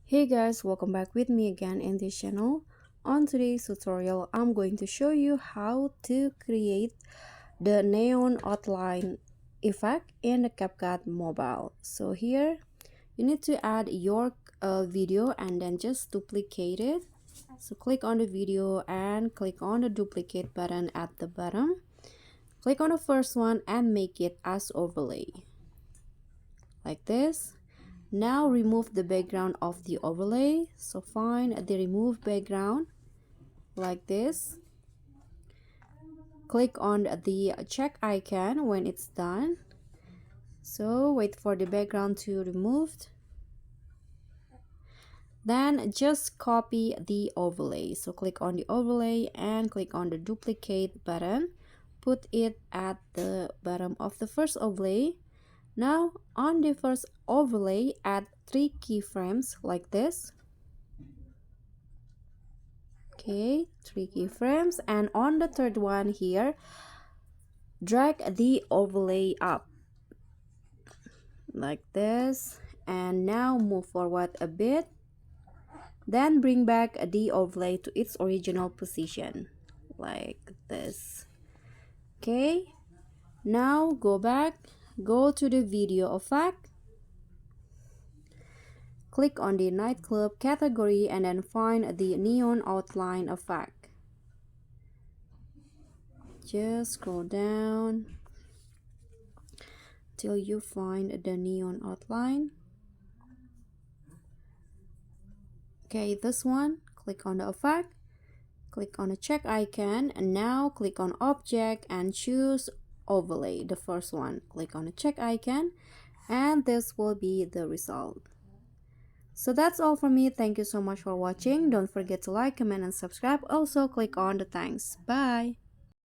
Hey guys, welcome back with me again in this channel. On today's tutorial, I'm going to show you how to create the neon outline effect in the CapCut mobile. So here, you need to add your video and then just duplicate it. So click on the video and click on the duplicate button at the bottom. Click on the first one and make it as overlay, like this. Now remove the background of the overlay. So find the remove background like this. Click on the check icon when it's done. So wait for the background to removed. Then just copy the overlay. So click on the overlay and click on the duplicate button. Put it at the bottom of the first overlay. Now on the first overlay, add 3 keyframes like this. Okay, 3 keyframes, and on the third one here, drag the overlay up like this, and now move forward a bit, then bring back the overlay to its original position like this. Okay, now go back, go to the video effect, click on the nightclub category and then find the neon outline effect. Just scroll down till you find the neon outline. Okay, this one, click on the effect, click on the check icon, and now click on object and choose overlay, the first one. Click on the check icon and this will be the result. So that's all from me. Thank you so much for watching. Don't forget to like, comment, and subscribe. Also click on the thanks. Bye.